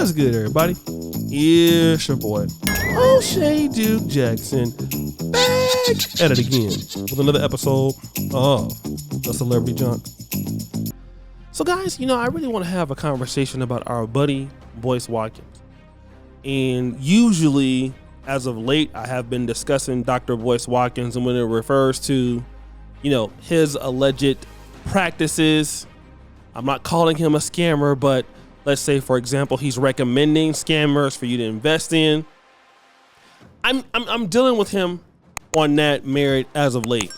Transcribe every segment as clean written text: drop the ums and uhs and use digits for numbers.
What's good, everybody? It's your boy, O'Shea Duke Jackson, back at it again with another episode of The Celebrity Junk. So guys, I really want to have a conversation about our buddy, Boyce Watkins. And usually, as of late, I have been discussing Dr. Boyce Watkins, and when it refers to, his alleged practices, I'm not calling him a scammer, but let's say, for example, he's recommending scammers for you to invest in. I'm dealing with him on that merit as of late.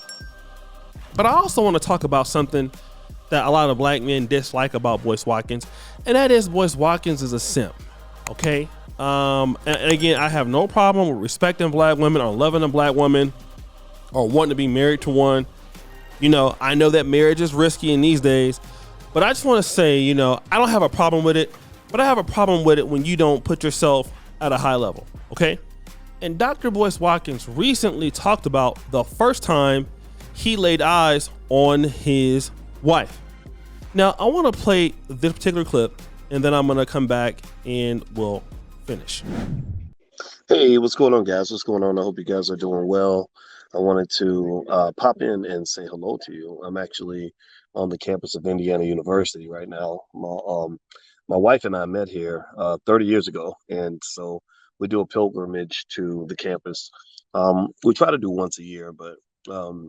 But I also want to talk about something that a lot of black men dislike about Boyce Watkins, and that is Boyce Watkins is a simp. Okay. And again, I have no problem with respecting black women or loving a black woman or wanting to be married to one. I know that marriage is risky in these days, but I just want to say, I don't have a problem with it, but I have a problem with it when you don't put yourself at a high level. Okay. And Dr. Boyce Watkins recently talked about the first time he laid eyes on his wife. Now, I want to play this particular clip, and then I'm going to come back and we'll finish. Hey, what's going on, guys? What's going on? I hope you guys are doing well. I wanted to pop in and say hello to you. I'm actually on the campus of Indiana University right now. My wife and I met here 30 years ago, and so we do a pilgrimage to the campus. We try to do once a year, but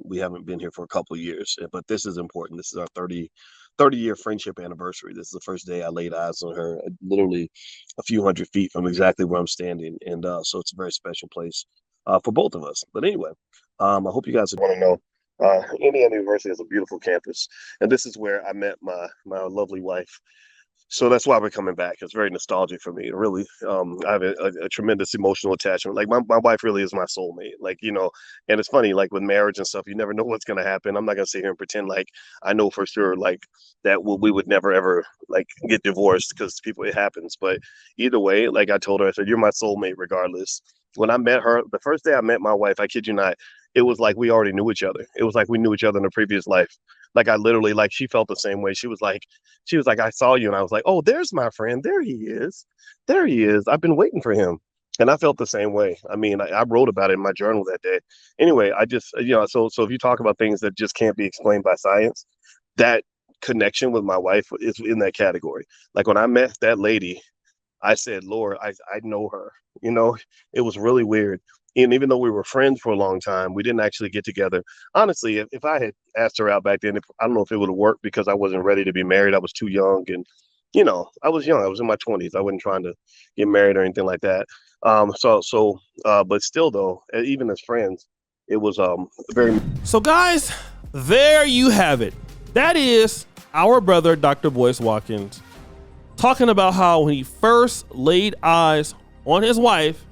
we haven't been here for a couple of years. But this is important. This is our 30-year friendship anniversary. This is the first day I laid eyes on her, literally a few hundred feet from exactly where I'm standing. And so it's a very special place for both of us. But anyway, I hope you guys want to know. Indiana University is a beautiful campus. And this is where I met my lovely wife. So that's why we're coming back. It's very nostalgic for me. Really, I have a tremendous emotional attachment. Like my wife really is my soulmate. And it's funny, like with marriage and stuff, you never know what's going to happen. I'm not going to sit here and pretend like I know for sure, like that we would never ever like get divorced, because it happens. But either way, like I told her, I said, you're my soulmate regardless. When I met her, the first day I met my wife, I kid you not, it was like we already knew each other. It was like we knew each other in a previous life. Like I literally, like she felt the same way. She was like, I saw you, and I was like, oh, there's my friend. There he is. I've been waiting for him. And I felt the same way. I mean, I wrote about it in my journal that day. Anyway, I just, so if you talk about things that just can't be explained by science, that connection with my wife is in that category. Like when I met that lady, I said, Lord, I know her. It was really weird. And even though we were friends for a long time, we didn't actually get together. Honestly, if I had asked her out back then, I don't know if it would have worked, because I wasn't ready to be married. I was too young. And, I was young. I was in my 20s. I wasn't trying to get married or anything like that. But still, though, even as friends, it was very. So, guys, there you have it. That is our brother, Dr. Boyce Watkins, talking about how when he first laid eyes on his wife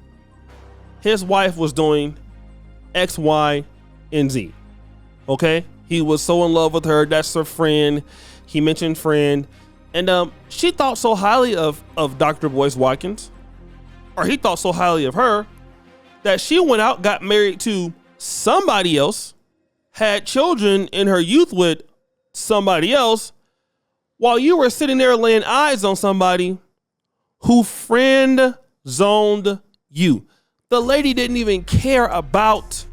was doing X, Y, and Z. Okay? He was so in love with her. That's her friend. He mentioned friend. And she thought so highly of Dr. Boyce Watkins, or he thought so highly of her, that she went out, got married to somebody else, had children in her youth with somebody else, while you were sitting there laying eyes on somebody who friend zoned you. The lady didn't even care about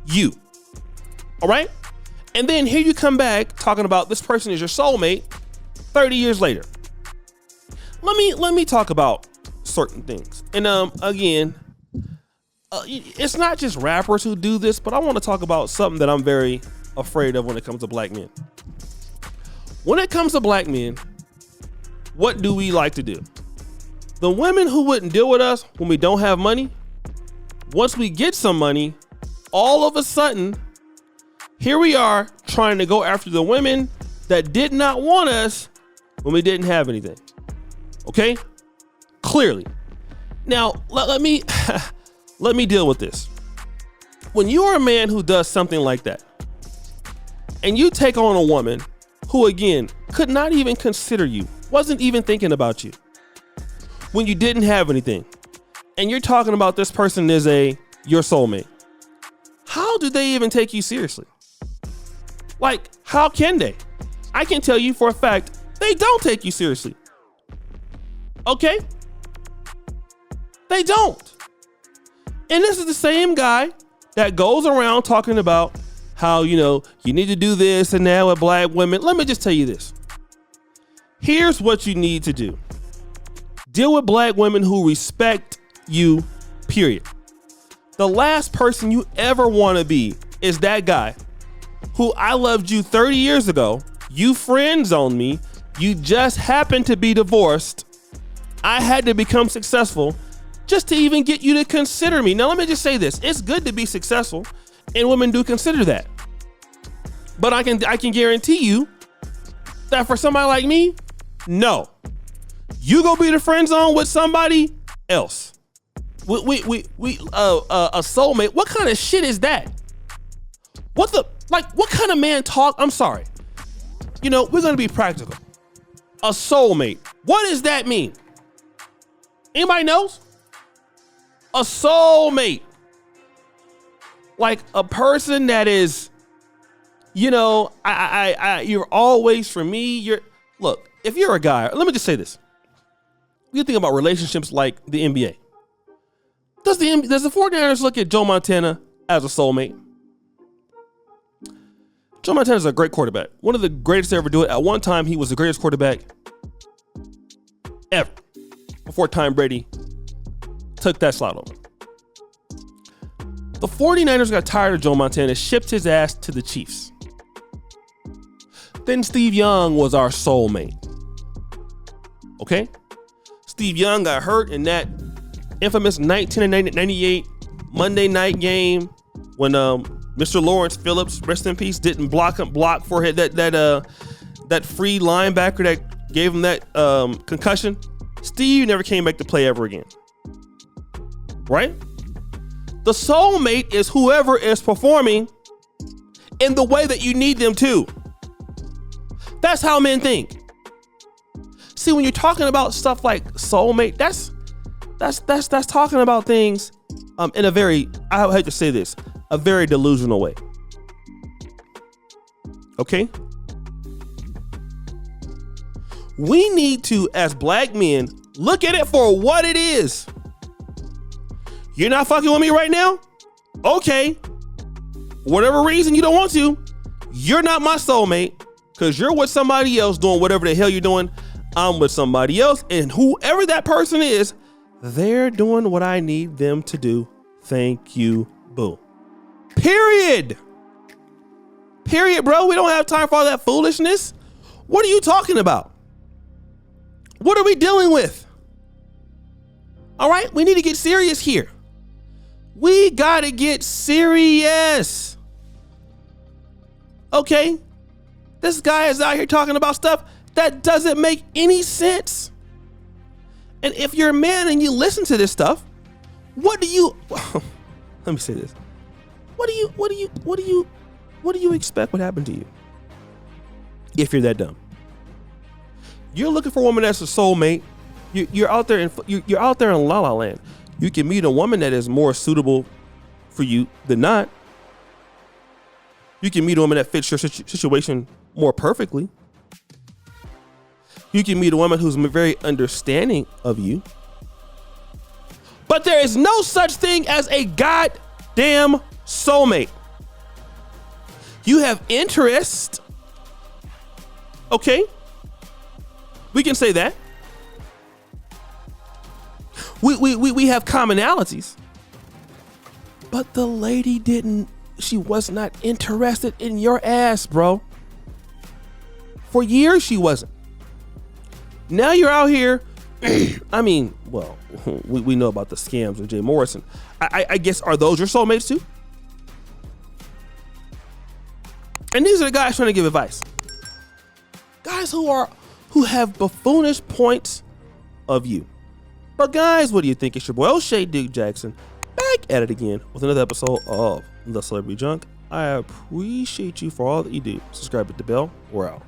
you. All right. And then here you come back talking about this person is your soulmate 30 years later. Let me talk about certain things. And again, it's not just rappers who do this, but I want to talk about something that I'm very afraid of when it comes to black men. When it comes to black men, what do we like to do? The women who wouldn't deal with us when we don't have money, once we get some money, all of a sudden, here we are trying to go after the women that did not want us when we didn't have anything. Okay? Clearly. Now, let me deal with this. When you are a man who does something like that, and you take on a woman who, again, could not even consider you, wasn't even thinking about you, when you didn't have anything, and you're talking about this person is your soulmate, how do they even take you seriously? Like, how can they? I can tell you for a fact, they don't take you seriously. Okay? They don't. And this is the same guy that goes around talking about how, you need to do this and that with black women. Let me just tell you this. Here's what you need to do. Deal with black women who respect you, period. The last person you ever want to be is that guy who I loved you 30 years ago. You friend zoned me. You just happened to be divorced. I had to become successful just to even get you to consider me. Now, let me just say this. It's good to be successful, and women do consider that. But I can guarantee you that for somebody like me, no. You go be the friend zone with somebody else. A soulmate. What kind of shit is that? What kind of man talk? I'm sorry. We're going to be practical. A soulmate. What does that mean? Anybody knows? A soulmate. Like a person that is, you're always for me. Look, if you're a guy, let me just say this. You think about relationships like the NBA. Does the 49ers look at Joe Montana as a soulmate? Joe Montana is a great quarterback. One of the greatest to ever do it. At one time, he was the greatest quarterback ever before Tom Brady took that slot over. The 49ers got tired of Joe Montana, shipped his ass to the Chiefs. Then Steve Young was our soulmate. Okay? Steve Young got hurt in that infamous 1998 Monday night game when Mr. Lawrence Phillips, rest in peace, didn't block for that free linebacker that gave him that concussion. Steve never came back to play ever again. Right? The soulmate is whoever is performing in the way that you need them to. That's how men think. See, when you're talking about stuff like soulmate, that's talking about things in a very, I hate to say this, a very delusional way. Okay? We need to, as black men, look at it for what it is. You're not fucking with me right now? Okay. Whatever reason you don't want to, you're not my soulmate because you're with somebody else doing whatever the hell you're doing. I'm with somebody else, and whoever that person is, they're doing what I need them to do. Thank you, boo. Period. Period, bro. We don't have time for all that foolishness. What are you talking about? What are we dealing with? All right, we need to get serious here. We gotta get serious. Okay? This guy is out here talking about stuff that doesn't make any sense. And if you're a man and you listen to this stuff, what do you let me say this. What do you expect would happen to you if you're that dumb? You're looking for a woman that's a soulmate. You're out there in la la land. You can meet a woman that is more suitable for you than not. You can meet a woman that fits your situation more perfectly. You can meet a woman who's very understanding of you. But there is no such thing as a goddamn soulmate. You have interest. Okay? We can say that. We have commonalities. But the lady she was not interested in your ass, bro. For years she wasn't. Now you're out here. I mean, well, we know about the scams with Jay Morrison. I guess, are those your soulmates too? And these are the guys trying to give advice. Guys who have buffoonish points of view. But guys, what do you think? It's your boy O'Shea Duke Jackson back at it again with another episode of The Celebrity Junk. I appreciate you for all that you do. Subscribe, hit the bell. We're out.